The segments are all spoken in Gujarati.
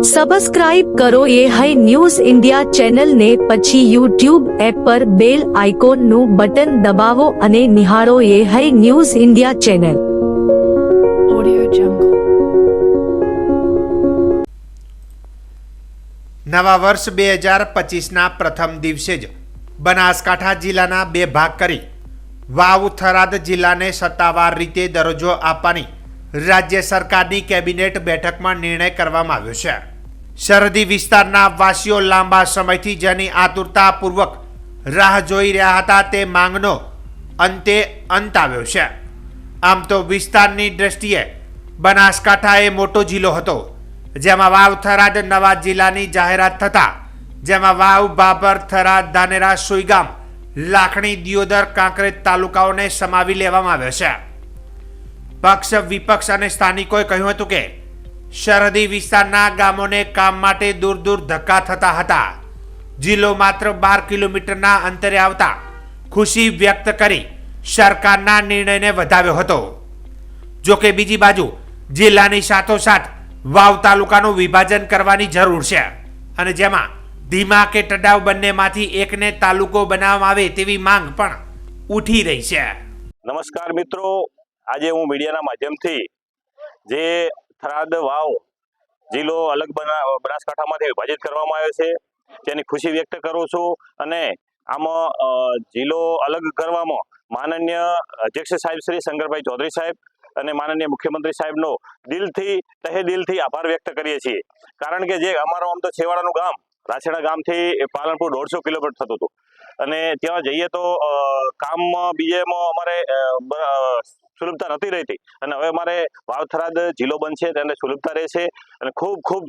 સબસ્ક્રાઇબ કરો ये है न्यूज़ इंडिया चैनल ने પછી YouTube એપ પર બેલ આઇકોનનું બટન દબાવો અને નિહાળો ये है news India channel. Audio Jungle। નવા વર્ષ 2025ના પ્રથમ દિવસે જ બનાસકાંઠા જિલ્લાના બે ભાગ કરી વાવ થરાદ જિલ્લાને સત્તાવાર રીતે દરજ્જો આપવાની રાજ્ય સરકારની કેબિનેટ બેઠકમાં નિર્ણય કરવામાં આવ્યો છે। સરહદી વિસ્તારના વાસીઓ લાંબા સમયથી જેની આતુરતાપૂર્વક રાહ જોઈ રહ્યા હતા તે માંગનો અંતે અંત આવ્યો છે। આમ તો વિસ્તારની દ્રષ્ટિએ બનાસકાંઠા એ મોટો જિલ્લો હતો, જેમાં વાવ થરાદ નવા જિલ્લાની જાહેરાત થતા જેમાં વાવ બાબર થરાદ ધાનેરા સુઈગામ લાખણી દિયોદર કાંકરેજ તાલુકાઓને સમાવી લેવામાં આવ્યો છે। પક્ષ વિપક્ષ અને સ્થાનિકોએ કહ્યું હતું કે સરહદી વિસ્તારના ગામોને કામ માટે દૂર દૂર ધક્કા થતા હતા। જિલ્લો માત્ર 12 કિલોમીટરના અંતરે આવતા ખુશી વ્યક્ત કરી સરકારના નિર્ણયને વધાવ્યો હતો। જો કે બીજી બાજુ જિલ્લાની સાથોસાથ વાવ તાલુકાનું વિભાજન કરવાની જરૂર છે અને જેમાં ધીમા કે ટડાવ બંનેમાંથી એકને તાલુકો બનાવવામાં આવે તેવી માંગ પણ ઉઠી રહી છે। નમસ્કાર મિત્રો, આજે હું મીડિયાના માધ્યમથી જે થરાદ વાવ જિલ્લો અલગ બનાસકાંઠામાંથી વિભાજિત કરવામાં આવ્યો છે તેની ખુશી વ્યક્ત કરું છું અને આમાં જિલ્લો અલગ કરવામાં માનનીય અધ્યક્ષ સાહેબ શ્રી શંકરભાઈ ચૌધરી સાહેબ અને માનનીય મુખ્યમંત્રી સાહેબનો તહે દિલથી આભાર વ્યક્ત કરીએ છીએ। કારણ કે જે અમારું આમ તો છેવાડાનું ગામ રાછેડા ગામથી પાલનપુર 150 કિલોમીટર થતું હતું અને ત્યાં જઈએ તો કામમાં બીજેમાં અમારે સુલભતા નથી રહેતી અને હવે અમારે વાવ થરાદ જિલ્લો બનશે તેને સુલભતા રહેશે અને ખૂબ ખૂબ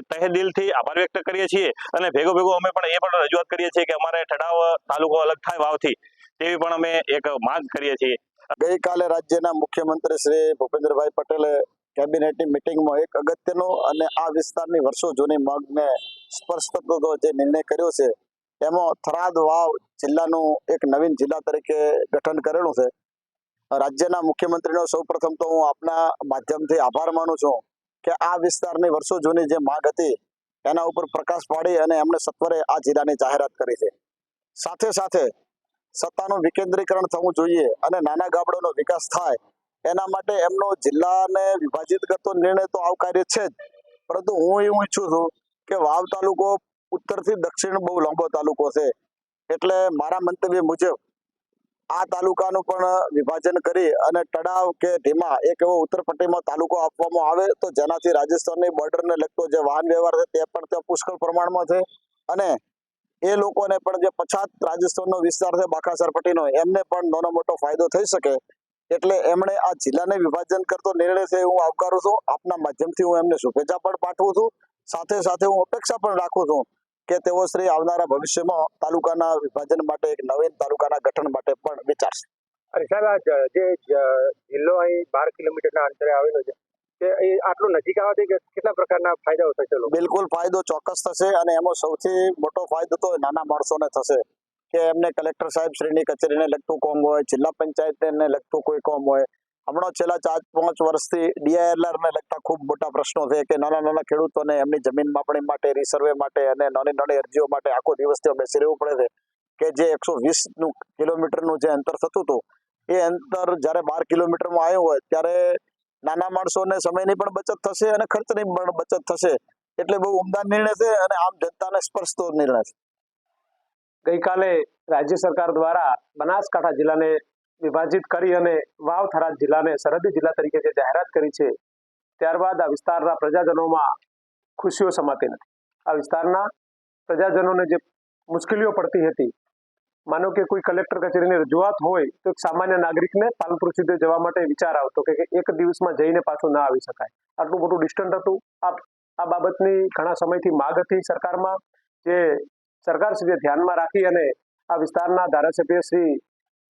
તહે દિલથી આભાર વ્યક્ત કરીએ છીએ અને ભેગો અમે પણ એ પણ રજૂઆત કરીએ છીએ કે અમારે ઠડાવ તાલુકો અલગ થાય વાવથી તેવી પણ અમે એક માંગ કરીએ છીએ। ગઈકાલે રાજ્યના મુખ્યમંત્રી શ્રી ભૂપેન્દ્રભાઈ પટેલે કેબિનેટની મિટિંગમાં એક અગત્યનો અને આ વિસ્તારની વર્ષો જૂની માંગને સ્પર્શ કરતો જે નિર્ણય કર્યો છે એમાં થરાદ વાવ જિલ્લાનું એક નવીન જિલ્લા તરીકે ગઠન કરેલું છે। રાજ્યના મુખ્યમંત્રીનો સૌપ્રથમ તો હું આપના માધ્યમથી આભાર માનું છું કે આ વિસ્તારની વર્ષો જૂની જે માંગ હતી એના ઉપર પ્રકાશ પાડી અને એમણે સત્વરે આ જિલ્લાની જાહેરાત કરી છે। સાથે સાથે સત્તાનું વિકેન્દ્રીકરણ થવું જોઈએ અને નાના ગામડાનો વિકાસ થાય એના માટે એમનો જિલ્લાને વિભાજિત કરતો નિર્ણય તો આવકાર્ય છે જ, પરંતુ હું એવું ઈચ્છું છું કે વાવ તાલુકો ઉત્તરથી દક્ષિણ બહુ લાંબો તાલુકો છે, એટલે મારા મંતવ્ય મુજબ આ તાલુકાનું પણ વિભાજન કરી અને તળાવ કે ધીમા એક એવો ઉત્તર પટ્ટીમાં તાલુકો આપવામાં આવે તો જેનાથી રાજસ્થાનની બોર્ડરને લગતો જે વાહન વ્યવહાર છે તે પણ ત્યાં પુષ્કળ પ્રમાણમાં છે અને એ લોકોને પણ જે પછાત રાજસ્થાનનો વિસ્તાર છે બાકાસર પટ્ટીનો એમને પણ નાનો મોટો ફાયદો થઈ શકે, એટલે એમણે આ જિલ્લાને વિભાજન કરતો નિર્ણય છે હું આવકારું છું। આપના માધ્યમથી હું એમને શુભેચ્છા પણ પાઠવું છું, સાથે સાથે હું અપેક્ષા પણ રાખું છું કે તેઓ શ્રી આવનારા ભવિષ્યમાં તાલુકાના વિભાજન માટે એક નવીન તાલુકાના ગઠન માટે પણ વિચારશે। અને સાહેબ આ જે જિલ્લો અહીં 12 કિલોમીટરના અંતરે આવેલો છે તે આટલું નજીક આવવાથી કેટલા પ્રકારના ફાયદાઓ થશે? બિલકુલ ફાયદો ચોક્કસ થશે અને એમાં સૌથી મોટો ફાયદો તો નાના માણસોને થશે કે એમને કલેક્ટર સાહેબ શ્રીની કચેરીને લગતું કામ હોય, જિલ્લા પંચાયતને લગતું કોઈ કામ હોય। હમણાં છેલ્લા 4-5 વર્ષથી DILRને લગતા ખૂબ મોટા પ્રશ્નો છે કે નાના ખેડૂતોને એમની જમીન માપણી માટે, રિસર્વે માટે અને નાની અરજીઓ માટે આખો દિવસ ત્યાં બેસી રહેવું પડે છે કે જે 120 કિલોમીટરનું જે અંતર થતું હતું એ અંતર જ્યારે 12 કિલોમીટરમાં આવ્યું હોય ત્યારે નાના માણસોને સમયની પણ બચત થશે અને ખર્ચની પણ બચત થશે, એટલે બહુ ઉમદા નિર્ણય છે અને આમ જનતાને સ્પર્શતો નિર્ણય છે। ગઈકાલે રાજ્ય સરકાર દ્વારા બનાસકાંઠા જિલ્લાને વિભાજિત કરી અને વાવ થરાદ જિલ્લાને સરહદી જિલ્લા તરીકે જે જાહેરાત કરી છે ત્યારબાદ આ વિસ્તારના પ્રજાજનોમાં ખુશીઓ સમાતી નથી। આ વિસ્તારના પ્રજાજનોને જે મુશ્કેલીઓ પડતી હતી, માનો કે કોઈ કલેક્ટર કચેરીની રજૂઆત હોય તો એક સામાન્ય નાગરિકને પાલનપુર સુધી જવા માટે વિચાર આવતો કે એક દિવસમાં જઈને પાછું ના આવી શકાય, આટલું મોટું ડિસ્ટન્સ હતું। આ બાબતની ઘણા સમયથી માંગ હતી સરકારમાં, જે સરકાર સુધી ધ્યાનમાં રાખી અને આ વિસ્તારના ધારાસભ્ય શ્રી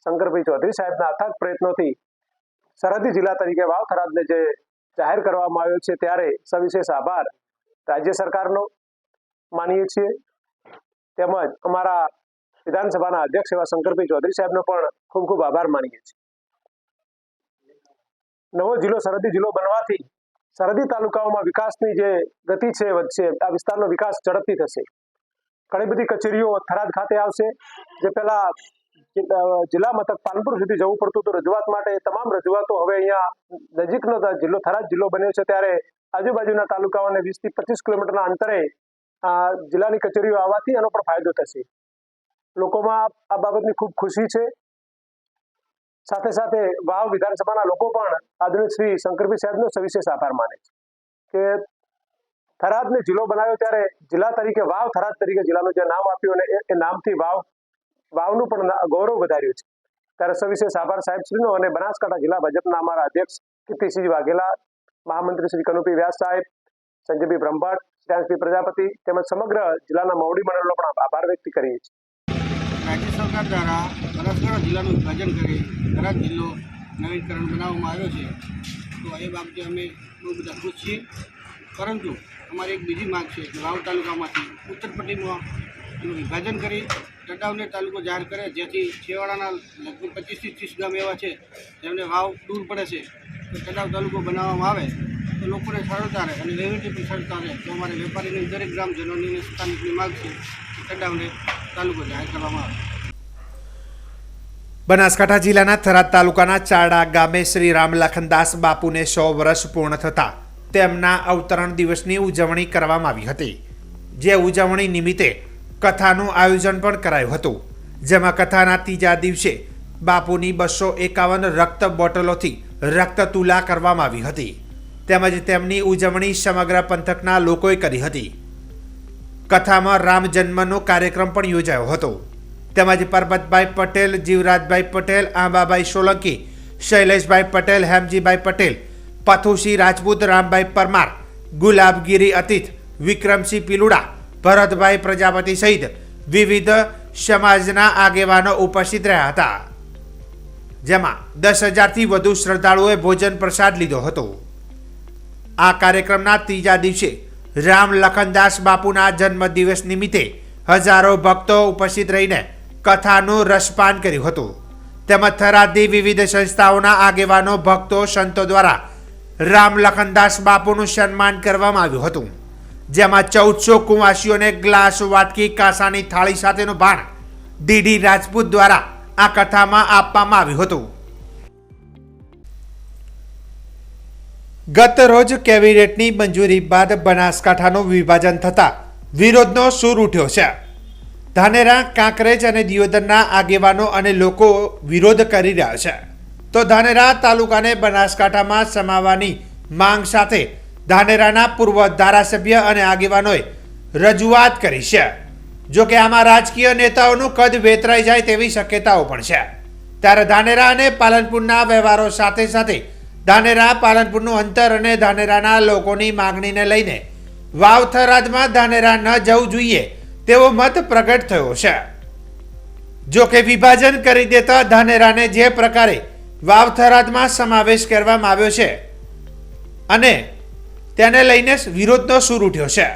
શંકરભાઈ ચૌધરી સાહેબના અથાગ પ્રયત્નોથી સરહદી જિલ્લા તરીકે વાવ થરાદને જે જાહેર કરવામાં આવ્યો છે ત્યારે સવિશેષ આભાર રાજ્ય સરકારનો માનીએ છીએ, તેમજ અમારા વિધાનસભાના અધ્યક્ષ એવા શંકરભાઈ ચૌધરી સાહેબનો પણ ખૂબ ખૂબ આભાર માનીએ છીએ। નવો જિલ્લો સરહદી જિલ્લો બનવાથી સરહદી તાલુકાઓમાં વિકાસની જે ગતિ છે વધશે, આ વિસ્તારનો વિકાસ ઝડપથી થશે. ઘણી બધી કચેરીઓ થરાદ ખાતે આવશે. જે પહેલા જિલ્લા મથક પાલનપુર સુધી જવું પડતું હતું રજૂઆત માટે, તમામ રજૂઆતો હવે અહીંયા નજીકનો જિલ્લો થરાદ જિલ્લો બન્યો છે ત્યારે આજુબાજુના તાલુકાઓને 20 થી 25 કિલોમીટરના અંતરે જિલ્લાની કચેરીઓ આવવાથી એનો પણ ફાયદો થશે. લોકોમાં આ બાબતની ખૂબ ખુશી છે. સાથે સાથે વાવ વિધાનસભાના લોકો પણ આદરણીય શ્રી શંકરભાઈ સાહેબનો સવિશેષ આભાર માને છે કે થરાદને જિલ્લો બનાવ્યો ત્યારે જિલ્લા તરીકે વાવ થરાદ તરીકે જિલ્લાનું જે નામ આપ્યું અને એ નામથી વાવનું પણ ગૌરવ વધાર્યું છે. ત્યારે સવિશેષ આભાર સાહેબશ્રીનો અને બનાસકાંઠા જિલ્લા ભાજપના અમારા અધ્યક્ષ કીર્તિસિંહ વાઘેલા, મહામંત્રી શ્રી કનુભાઈ વ્યાસ સાહેબ, સંજયભાઈ બ્રહ્મભટ્ટ, શ્રેયાંશભાઈ પ્રજાપતિ તેમજ સમગ્ર જિલ્લાના મોવડી મંડળનો પણ આભાર વ્યક્ત કરીએ છીએ. રાજ્ય સરકાર દ્વારા બનાસકાંઠા જિલ્લાનું વિભાજન કરી થરાદ જિલ્લો નવીનકરણ બનાવવામાં આવ્યો છે, તો એ બાબતે અમે બહુ બધા ખુશ છીએ. પરંતુ અમારી એક બીજી માંગ છે કે વાવ તાલુકામાંથી ઉત્તર પટ્ટીમાં એનું વિભાજન કરી તડાવને તાલુકો જાહેર કરે, જેથી છેવાડાના લગભગ 25 થી 30 ગામ એવા છે જેમને વાવ દૂર પડે છે, તો તડાવ તાલુકો બનાવવામાં આવે તો લોકોને સરળતા રહે અને વહીવટી પણ સરળતા રહે. તો અમારે વેપારીની દરેક ગ્રામજનોની સ્થાનિકની માંગ છે કે તડાવને તાલુકો જાહેર કરવામાં આવે. બનાસકાંઠા જિલ્લાના થરાદ તાલુકાના ચારડા ગામે શ્રી રામ લખનદાસ બાપુને 100 વર્ષ પૂર્ણ થતા તેમના અવતરણ દિવસની ઉજવણી કરવામાં આવી હતી. જે ઉજવણી નિમિત્તે કથાનું આયોજન પણ કરાયું હતું, જેમાં કથાના ત્રીજા દિવસે બાપુની 251 રક્ત બોટલોથી રક્ત તુલા કરવામાં આવી હતી. તેમજ તેમની ઉજવણી સમગ્ર પંથકના લોકોએ કરી હતી. કથામાં રામ જન્મનો કાર્યક્રમ પણ યોજાયો હતો. તેમજ પરબતભાઈ પટેલ, જીવરાજભાઈ પટેલ, આંબાભાઈ સોલંકી, શૈલેષભાઈ પટેલ, હેમજીભાઈ પટેલ, પથુસિંહ રાજપૂત, રામભાઈ પરમાર, ગુલાબગીરી અતીત, વિક્રમસિંહ પિલુડા, ભરતભાઈ પ્રજાપતિ સહિત વિવિધ સમાજના આગેવાનો ઉપસ્થિત રહ્યા હતા. જેમાં 10,000થી વધુ શ્રદ્ધાળુઓએ ભોજન પ્રસાદ લીધો હતો. આ કાર્યક્રમના ત્રીજા દિવસે રામ લખનદાસ બાપુના જન્મદિવસ નિમિત્તે હજારો ભક્તો ઉપસ્થિત રહીને કથાનું રસપાન કર્યું હતું. તેમજ થરાદની વિવિધ સંસ્થાઓના આગેવાનો, ભક્તો, સંતો દ્વારા રામ લખનદાસ બાપુનું સન્માન કરવામાં આવ્યું હતું. જેમાં 1400 કુંવાસીઓને ગ્લાસ, વાટકી, કાંસાની થાળી સાથેનું ભાણ ડીડી રાજપૂત દ્વારા આ કથામાં આપવામાં આવ્યું હતું. ગત રોજ કેબિનેટની મંજૂરી બાદ બનાસકાંઠાનું વિભાજન થતા વિરોધનો સૂર ઉઠ્યો છે. ધાનેરા, કાંકરેજ અને દિયોદરના આગેવાનો અને લોકો વિરોધ કરી રહ્યા છે. તો ધાનેરા તાલુકાને બનાસકાંઠામાં સમાવવાની માંગ સાથે ધાનેરાના પૂર્વ ધારાસભ્ય અને આગેવાનોએ રજૂઆત કરી છે. જો કે આમાં રાજકીય નેતાઓનું કદ વેતરાઈ જાય તેવી શક્યતાઓ પણ છે. ત્યારે ધાનેરા અને પાલનપુરના વ્યવહારો સાથે સાથે ધાનેરા પાલનપુરનું અંતર અને ધાનેરાના લોકોની માંગણીને લઈને વાવ થરાદમાં ધાનેરા ન જવું જોઈએ તેવો મત પ્રગટ થયો છે. જો કે વિભાજન કરી દેતા ધાનેરાને જે પ્રકારે વાવ થરાદમાં સમાવેશ કરવામાં આવ્યો છે અને તેને લઈને વિરોધનો સૂર ઉઠ્યો છે.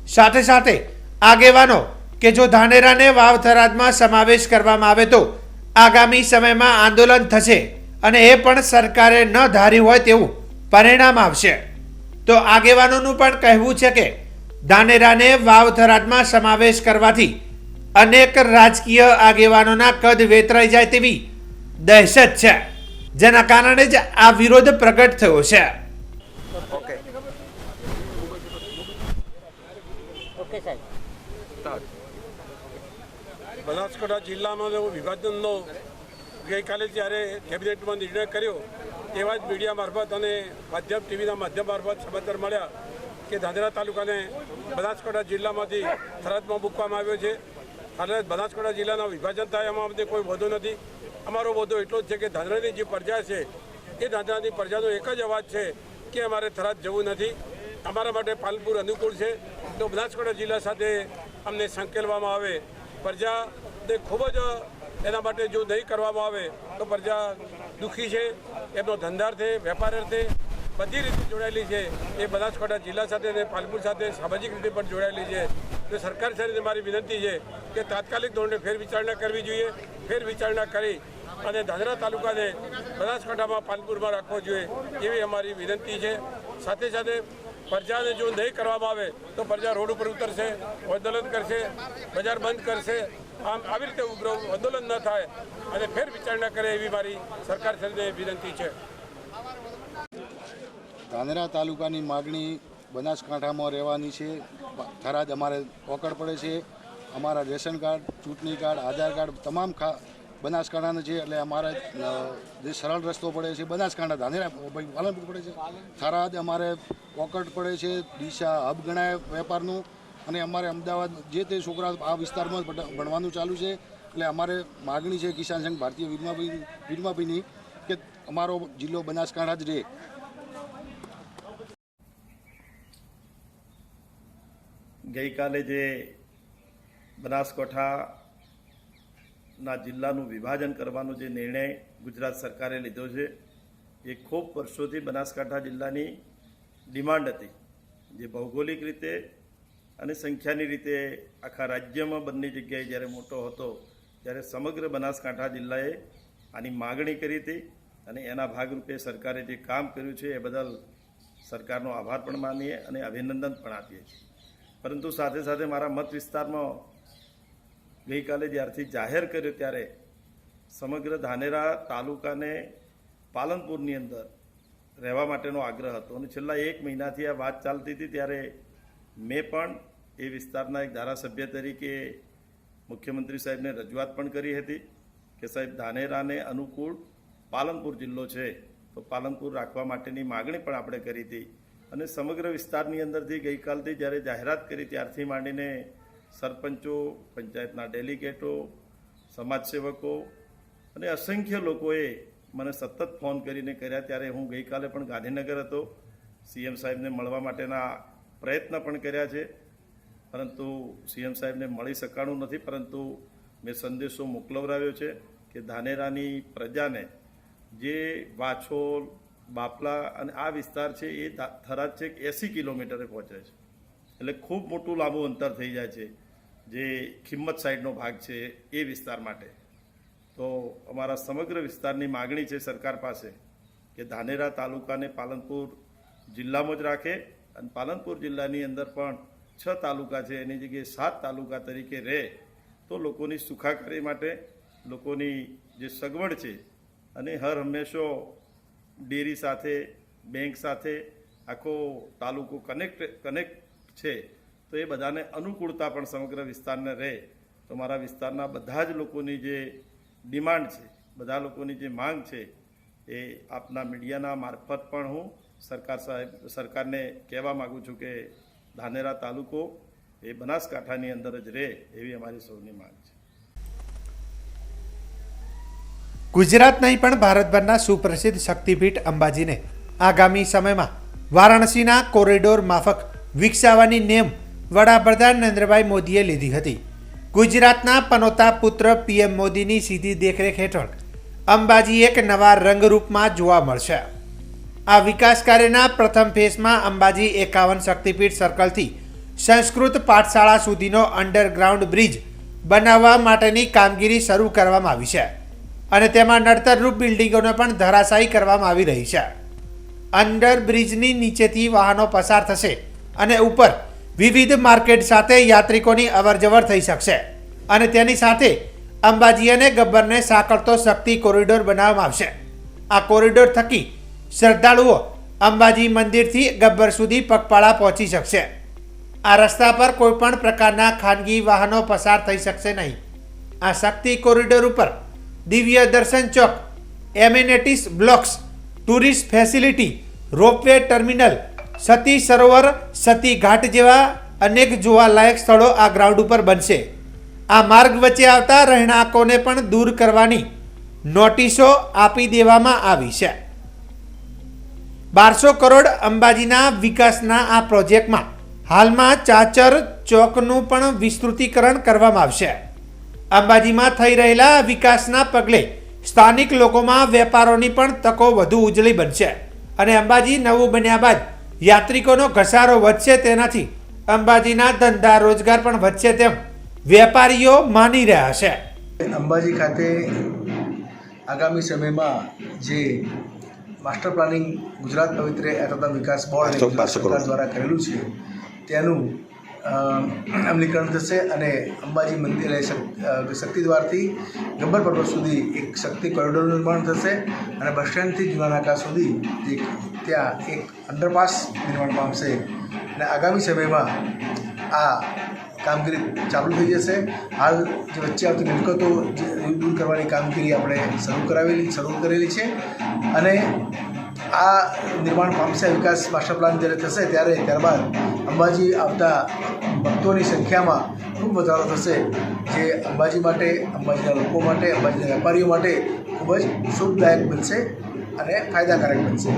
સાથે સાથે આગેવાનો કે જો ધાનેરાને વાવ થરાદમાં સમાવેશ કરવામાં આવે તો આગામી સમયમાં આંદોલન થશે અને એ પણ સરકારે ન ધાર્યું હોય તેવું પરિણામ આવશે. તો આગેવાનોનું પણ કહેવું છે કે ધાનેરાને વાવ થરાદમાં સમાવેશ કરવાથી અનેક રાજકીય આગેવાનોના કદ વેતરાઈ જાય તેવી દહેશત છે, જેના કારણે જ આ વિરોધ પ્રગટ થયો છે. બનાસકાંઠા જિલ્લામાં વિભાજનનો ગઈકાલે જ્યારે કેબિનેટમાં નિર્ણય કર્યો તેવા જ મીડિયા મારફત અને માધ્યમ ટીવીના માધ્યમ મારફત સમાચાર મળ્યા કે ધાનેરા તાલુકાને બનાસકાંઠા જિલ્લામાંથી થરાદમાં મૂકવામાં આવ્યો છે. અને બનાસકાંઠા જિલ્લાના વિભાજન થાય એમાં અમને કોઈ વધુ નથી. અમારો વધુ એટલો જ છે કે ધાનેરાની જે પ્રજા છે એ ધાનેરાની પ્રજાનો એક જ અવાજ છે કે અમારે થરાદ જવું નથી. અમારા માટે પાલનપુર અનુકૂળ છે. તો બનાસકાંઠા જિલ્લા સાથે અમને સંકેલવામાં આવે. પ્રજાને ખૂબ જ એના માટે જો નહીં કરવામાં આવે તો પ્રજા દુઃખી છે. એમનો ધંધાર્થે, વેપાર અર્થે બધી રીતે જોડાયેલી છે. એ બનાસકાંઠા જિલ્લા સાથે અને પાલનપુર સાથે સામાજિક રીતે પણ જોડાયેલી છે. તો સરકાર સાથે મારી વિનંતી છે કે તાત્કાલિક ધોરણે ફેરવિચારણા કરવી જોઈએ. ફેરવિચારણા કરી અને ધાનેરા તાલુકાને બનાસકાંઠામાં પાલનપુરમાં રાખવો જોઈએ એવી અમારી વિનંતી છે. સાથે સાથે પ્રજાને જો નહીં કરવામાં આવે તો પ્રજા રોડ ઉપર ઉતરશે, આંદોલન કરશે, બજાર બંધ કરશે. આમ આવી રીતે ઉગ્ર આંદોલન ન થાય અને ફેર વિચારણા કરે એવી મારી સરકાર સાથે વિનંતી છે. ધાનેરા તાલુકાની માગણી બનાસકાંઠામાં રહેવાની છે. થરાદ અમારે ઓકળ પડે છે. અમારા રેશન કાર્ડ, ચૂંટણી કાર્ડ, આધાર કાર્ડ તમામ બનાસકાંઠાના છે. એટલે અમારે જે સરળ રસ્તો પડે છે બનાસકાંઠા ધાનેરા પાલનપુર પડે છે. થરાદ અમારે ઓકળ પડે છે. ડીસા હબ ગણાય વેપારનું. અને અમારે અમદાવાદ જે તે છોકરા આ વિસ્તારમાં ભણવાનું ચાલુ છે. એટલે અમારે માગણી છે કિસાન સંઘ ભારતીય વીરમાભાઈની કે અમારો જિલ્લો બનાસકાંઠા જ રહે. ગઈકાલે જે બનાસકાંઠાના જિલ્લાનું વિભાજન કરવાનો જે નિર્ણય ગુજરાત સરકારે લીધો છે એ ખૂબ વર્ષોથી બનાસકાંઠા જિલ્લાની ડિમાન્ડ હતી, જે ભૌગોલિક રીતે અને સંખ્યાની રીતે આખા રાજ્યમાં બંને જગ્યાએ જ્યારે મોટો હતો ત્યારે સમગ્ર બનાસકાંઠા જિલ્લાએ આની માગણી કરી હતી. અને એના ભાગરૂપે સરકારે જે કામ કર્યું છે એ બદલ સરકારનો આભાર પણ માનીએ અને અભિનંદન પણ આપીએ છીએ. પરંતુ સાથે સાથે મારા મત વિસ્તારમાં ગઈકાલે જ્યારથી જાહેર કર્યો ત્યારે સમગ્ર ધાનેરા તાલુકાને પાલનપુરની અંદર રહેવા માટેનો આગ્રહ હતો. અને છેલ્લા 1 મહિનાથી આ વાત ચાલતી હતી ત્યારે મેં પણ એ વિસ્તારના એક ધારાસભ્ય તરીકે મુખ્યમંત્રી સાહેબને રજૂઆત પણ કરી હતી કે સાહેબ ધાનેરાને અનુકૂળ પાલનપુર જિલ્લો છે તો પાલનપુર રાખવા માટેની માગણી પણ આપણે કરી હતી. અને સમગ્ર વિસ્તારની અંદરથી ગઈકાલથી જ્યારે જાહેરાત કરી ત્યારથી માંડીને સરપંચો, પંચાયતના ડેલિગેટો, સમાજસેવકો અને અસંખ્ય લોકોએ મને સતત ફોન કરીને કર્યા. ત્યારે હું ગઈકાલે પણ ગાંધીનગર હતો. સીએમ સાહેબને મળવા માટેના પ્રયત્ન પણ કર્યા છે, પરંતુ સીએમ સાહેબને મળી શકાણું નથી. પરંતુ મેં સંદેશો મોકલવરાવ્યો છે કે ધાનેરાની પ્રજાને જે વાછોલ, બાપલા અને આ વિસ્તાર છે એ થરાદ છે 80 કિલોમીટરે પહોંચે છે. એટલે ખૂબ મોટું લાંબુ અંતર થઈ જાય છે જે ખિંમત સાઈડનો ભાગ છે એ વિસ્તાર માટે. તો અમારા સમગ્ર વિસ્તારની માગણી છે સરકાર પાસે કે ધાનેરા તાલુકાને પાલનપુર જિલ્લામાં જ રાખે અને પાલનપુર જિલ્લાની અંદર પણ 6 તાલુકા છે એની જગ્યાએ 7 તાલુકા તરીકે રહે તો લોકોની સુખાકારી માટે, લોકોની જે સગવડ છે અને હર હંમેશો ડેરી સાથે, બેંક સાથે આખો તાલુકો કનેક્ટ છે તો એ બધાને અનુકૂળતા પણ સમગ્ર વિસ્તારને રહે. તો મારા વિસ્તારના બધા જ લોકોની જે ડિમાન્ડ છે, બધા લોકોની જે માંગ છે એ આપના મીડિયાના મારફત પણ હું સરકારને કહેવા માગું છું કે ધાનેરા તાલુકો એ બનાસકાંઠાની અંદર જ રહે એવી અમારી સૌની માંગ છે. ગુજરાત નહીં પણ ભારતભરના સુપ્રસિદ્ધ શક્તિપીઠ અંબાજીને આગામી સમયમાં વારાણસીના કોરિડોર માફક વિકસાવવાની નેમ વડાપ્રધાન નરેન્દ્રભાઈ મોદીએ લીધી હતી. ગુજરાતના પનોતા પુત્ર પીએમ મોદીની સીધી દેખરેખ હેઠળ અંબાજી એક નવા રંગરૂપમાં જોવા મળશે. આ વિકાસ કાર્યના પ્રથમ ફેઝમાં અંબાજી 51 શક્તિપીઠ સર્કલથી સંસ્કૃત પાઠશાળા સુધીનો અંડરગ્રાઉન્ડ બ્રિજ બનાવવા માટેની કામગીરી શરૂ કરવામાં આવી છે અને તેમાં નડતરરૂપ બિલ્ડિંગોને પણ ધરાશાયી કરવામાં આવી રહી છે. અંડરબ્રિજની નીચેથી વાહનો પસાર થશે અને ઉપર વિવિધ માર્કેટ સાથે યાત્રિકોની અવરજવર થઈ શકશે અને તેની સાથે અંબાજી અને ગબ્બરને સાંકળતો શક્તિ કોરિડોર બનાવવામાં આવશે. આ કોરિડોર થકી શ્રદ્ધાળુઓ અંબાજી મંદિરથી ગબ્બર સુધી પગપાળા પહોંચી શકશે. આ રસ્તા પર કોઈપણ પ્રકારના ખાનગી વાહનો પસાર થઈ શકશે નહીં. આ શક્તિ કોરિડોર ઉપર Divya Darshan Chowk, amenities blocks, tourist facility, ropeway terminal, Sati Sarovar, Sati Ghat જેવા અનેક જોવાલાયક સ્થળો આ ગ્રાઉન્ડ ઉપર બનશે. આ માર્ગ વચ્ચે આવતા રહેણાંકોને પણ દૂર કરવાની નોટિસો આપી દેવામાં આવી છે. 1200 કરોડ અંબાજીના વિકાસના આ પ્રોજેક્ટમાં હાલમાં ચાચર ચોકનું પણ વિસ્તૃતિકરણ કરવામાં આવશે. અંબાજીમાં થઈ રહેલા વિકાસના પગલે સ્થાનિક લોકોમાં વેપારોની પણ તકો વધુ ઉજળી બનશે અને અંબાજી નવું બન્યા બાદ યાત્રિકોનો ઘસારો વધશે. તેનાથી અંબાજીના ધંધા રોજગાર પણ વધશે તેમ વેપારીઓ માની રહ્યા છે. અંબાજી ખાતે આગામી સમયમાં જે માસ્ટર પ્લાનિંગ ગુજરાત પવિત્ર તથા વિકાસ બોર્ડ અને ગુજરાત સરકાર દ્વારા કરેલું છે તેનું અમલીકરણ થશે અને અંબાજી મંદિર શક્તિદ્વારથી ગબ્બર પર્વત સુધી એક શક્તિ કોરિડોરનું નિર્માણ થશે અને બસ સ્ટેન્ડથી જૂના નાકા સુધી ત્યાં એક અંડરપાસ નિર્માણ પામશે અને આગામી સમયમાં આ કામગીરી ચાલુ થઈ જશે. હાલ જે વચ્ચે આવતી મિલકતો દૂર કરવાની કામગીરી આપણે શરૂ કરેલી છે અને આ નિર્માણ પામશે. વિકાસ માસ્ટર પ્લાન જ્યારે થશે ત્યારબાદ અંબાજી આવતા ભક્તોની સંખ્યામાં ખૂબ વધારો થશે, જે અંબાજી માટે, અંબાજીના લોકો માટે, અંબાજીના વેપારીઓ માટે ખૂબ જ શુભદાયક બનશે અને ફાયદાકારક બનશે.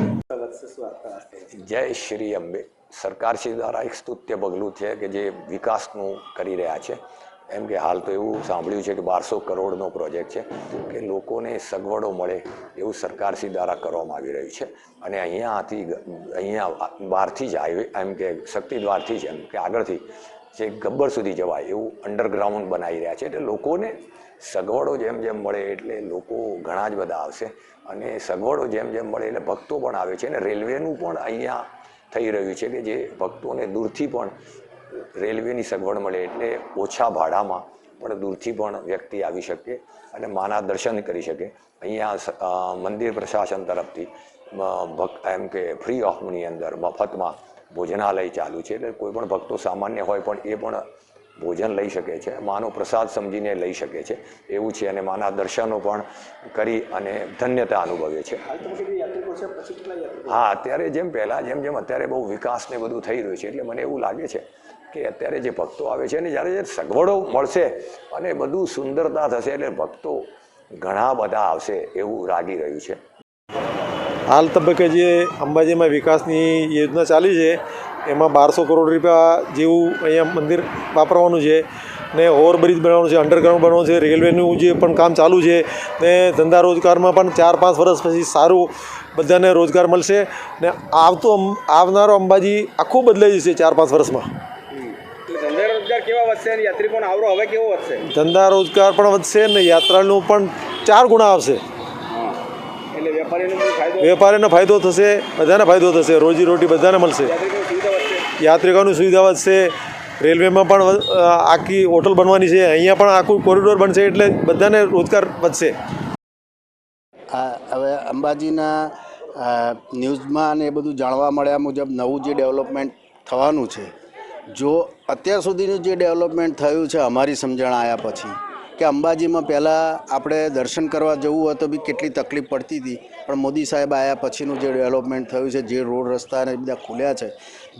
જય શ્રી અંબે. સરકારશ્રી દ્વારા એક સ્તુત્ય પગલું છે કે જે વિકાસનું કરી રહ્યા છે. એમ કે હાલ તો એવું સાંભળ્યું છે કે 1200 કરોડનો પ્રોજેક્ટ છે કે લોકોને સગવડો મળે એવું સરકારશ્રી દ્વારા કરવામાં આવી રહ્યું છે. અને અહીંયા બહારથી જ હાઈવે એમ કે શક્તિદ્વારથી જ એમ કે આગળથી જે ગબ્બર સુધી જવાય એવું અંડરગ્રાઉન્ડ બનાવી રહ્યા છે. એટલે લોકોને સગવડો જેમ જેમ મળે એટલે લોકો ઘણા જ બધા આવશે અને સગવડો જેમ જેમ મળે એટલે ભક્તો પણ આવે છે. અને રેલવેનું પણ અહીંયા થઈ રહ્યું છે કે જે ભક્તોને દૂરથી પણ રેલવેની સગવડ મળે એટલે ઓછા ભાડામાં પણ દૂરથી પણ વ્યક્તિ આવી શકે અને માના દર્શન કરી શકે. અહીંયા મંદિર પ્રશાસન તરફથી એમ કે ફ્રી ઓફની અંદર મફતમાં ભોજનાલય ચાલુ છે. એટલે કોઈ પણ ભક્તો સામાન્ય હોય પણ એ પણ ભોજન લઈ શકે છે, માનો પ્રસાદ સમજીને લઈ શકે છે એવું છે. અને માના દર્શનો પણ કરી અને ધન્યતા અનુભવે છે. હા, અત્યારે જેમ પહેલાં જેમ અત્યારે બહુ વિકાસ ને બધું થઈ રહ્યું છે એટલે મને એવું લાગે છે કે અત્યારે જે ભક્તો આવે છે ને જ્યારે સગવડો મળશે અને બધું સુંદરતા થશે એટલે ભક્તો ઘણા બધા આવશે એવું લાગી રહ્યું છે. હાલ તબક્કે જે અંબાજીમાં વિકાસની યોજના ચાલી છે એમાં 1200 કરોડ રૂપિયા જેવું અહીંયા મંદિર વાપરવાનું છે ને ઓવરબ્રિજ બનાવવાનું છે, અંડરગ્રાઉન્ડ બનાવવાનું છે, રેલવેનું જે પણ કામ ચાલુ છે ને ધંધા રોજગારમાં પણ 4-5 વર્ષ પછી સારું બધાને રોજગાર મળશે ને આવનારો અંબાજી આખું બદલાઈ જશે 4-5 વર્ષમાં. ધંધા રોજગાર કેવા વધશે અને યાત્રિકોનો આવરો હવે કેવો વધશે? ધંધા રોજગાર પણ વધશે ને યાત્રાનું પણ 4 ગુણા આવશે. એટલે વેપારીનો ફાયદો થશે, બધાને ફાયદો થશે, રોજીરોટી બધાને મળશે, યાત્રિકોની સુવિધા વધશે. રેલવેમાં પણ આખી હોટલ બનવાની છે, અહીંયા પણ આખું કોરિડોર બનશે એટલે બધાને રોજગાર વધશે. હવે અંબાજીના ન્યૂઝમાં અને એ બધું જાણવા મળ્યા મુજબ નવું જે ડેવલપમેન્ટ થવાનું છે, જો અત્યાર સુધીનું જે ડેવલપમેન્ટ થયું છે અમારી સમજણ આવ્યા પછી કે અંબાજીમાં પહેલાં આપણે દર્શન કરવા જવું હોય તો બી કેટલી તકલીફ પડતી હતી, પણ મોદી સાહેબ આવ્યા પછીનું જે ડેવલપમેન્ટ થયું છે, જે રોડ રસ્તા અને બધા ખુલ્યા છે,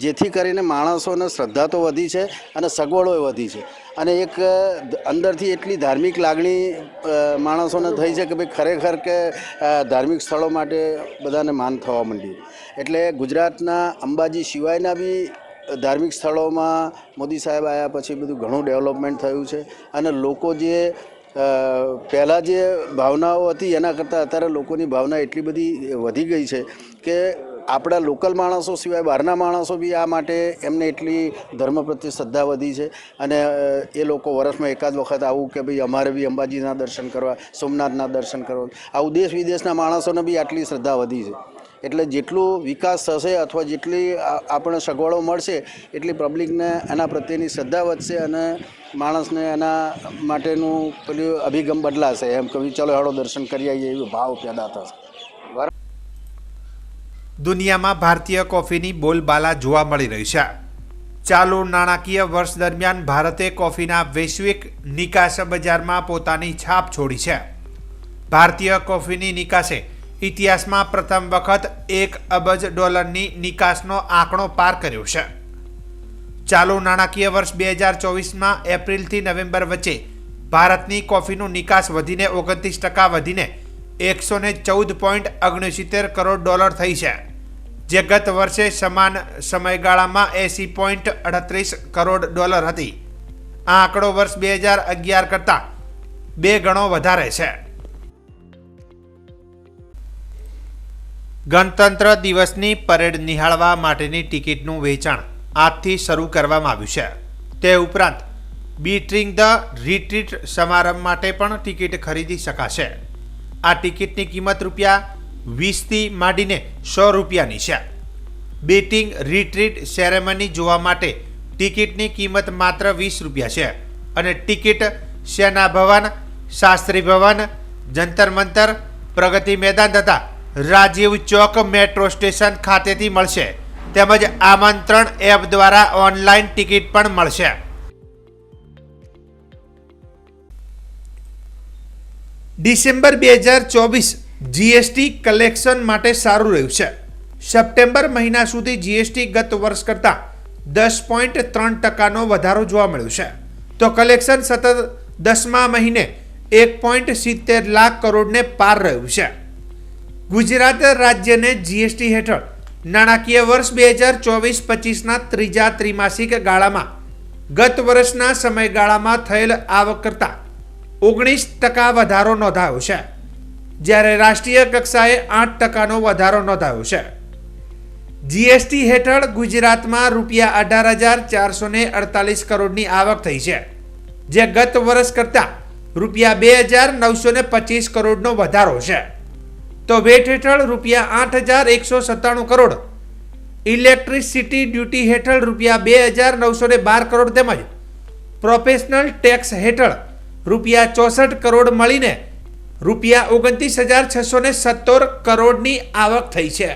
જેથી કરીને માણસોને શ્રદ્ધા તો વધી છે અને સગવડો વધી છે અને એક અંદરથી એટલી ધાર્મિક લાગણી માણસોને થઈ છે કે ભાઈ ખરેખર કે ધાર્મિક સ્થળો માટે બધાને માન થવા માંડ્યું. એટલે ગુજરાતના અંબાજી સિવાયના બી ધાર્મિક સ્થળોમાં મોદી સાહેબ આવ્યા પછી બધું ઘણું ડેવલપમેન્ટ થયું છે અને લોકો જે પહેલાં જે ભાવનાઓ હતી એના કરતાં અત્યારે લોકોની ભાવના એટલી બધી વધી ગઈ છે કે આપણા લોકલ માણસો સિવાય બહારના માણસો બી આ માટે એમને એટલી ધર્મ પ્રત્યે શ્રદ્ધા વધી છે અને એ લોકો વર્ષમાં એકાદ વખત આવું કે ભાઈ અમારે બી અંબાજીના દર્શન કરવા, સોમનાથના દર્શન કરવા, આવું દેશ વિદેશના માણસોને બી આટલી શ્રદ્ધા વધી છે. એટલે જેટલું વિકાસ થશે અથવા જેટલી આપણને સગવડો મળશે એટલી પબ્લિકને એના પ્રત્યેની શ્રદ્ધા વધશે અને માણસને એના માટેનું પેલું અભિગમ બદલાશે, એમ કે ચલો હેડો દર્શન કરી આવીએ એવો ભાવ પેદા થશે. દુનિયામાં ભારતીય કોફીની બોલબાલા જોવા મળી રહી છે. ચાલુ નાણાકીય વર્ષ દરમિયાન ભારતે કોફીના વૈશ્વિક નિકાસ બજારમાં પોતાની છાપ છોડી છે. ભારતીય કોફીની નિકાસે ઇતિહાસમાં પ્રથમ વખત $1 અબજ નિકાસનો આંકડો પાર કર્યો છે. ચાલુ નાણાકીય વર્ષ 2024માં એપ્રિલથી નવેમ્બર વચ્ચે ભારતની કોફીનું નિકાસ વધીને 29% વધીને $114.69 કરોડ થઈ છે, જે ગત વર્ષે સમાન સમયગાળામાં $80.38 કરોડ હતી. આ આંકડો વર્ષ 2011 કરતાં 2 ગણો વધારે છે. ગણતંત્ર દિવસની પરેડ નિહાળવા માટેની ટિકિટનું વેચાણ આજથી શરૂ કરવામાં આવ્યું છે. તે ઉપરાંત બીટિંગ ધ રિટ્રીટ સમારંભ માટે પણ ટિકિટ ખરીદી શકાશે. આ ટિકિટની કિંમત 20થી માંડીને 100 રૂપિયાની છે. બેટિંગ રિટ્રીટ સેરેમની જોવા માટે ટિકિટની કિંમત માત્ર 20 રૂપિયા છે અને ટિકિટ સેના ભવન, શાસ્ત્રી ભવન, જંતર મંતર, પ્રગતિ મેદાન તથા રાજીવ ચોક મેટ્રો સ્ટેશન ખાતેથી મળશે. તેમજ આમંત્રણ એપ દ્વારા ઓનલાઈન ટિકિટ પણ મળશે. ડિસેમ્બર 2024 જીએસટી કલેક્શન માટે સારું રહ્યું છે. સપ્ટેમ્બર મહિના સુધી જીએસટી ગત વર્ષ કરતાં 10.3% વધારો જોવા મળ્યો છે. તો કલેક્શન સતત 10મા મહિને 1.70 લાખ કરોડને પાર રહ્યું છે. ગુજરાત રાજ્યને જીએસટી હેઠળ નાણાકીય વર્ષ 2024-25ના ત્રીજા ત્રિમાસિક ગાળામાં ગત વર્ષના સમયગાળામાં થયેલ આવક કરતાં 19% વધારો નોંધાયો છે, જ્યારે રાષ્ટ્રીય કક્ષાએ 8%નો વધારો નોંધાયો છે. જીએસટી હેઠળ ગુજરાતમાં રૂપિયા 18,448 કરોડની આવક થઈ છે, જે ગત વર્ષ કરતાં રૂપિયા 2,925 કરોડનો વધારો છે. તો વેટ હેઠળ રૂપિયા 8,197 કરોડ, ઇલેક્ટ્રિસિટી ડ્યુટી હેઠળ રૂપિયા 2,912 કરોડ તેમજ પ્રોફેશનલ ટેક્સ હેઠળ રૂપિયા 64 કરોડ મળીને રૂપિયા 29,617 કરોડની આવક થઈ છે.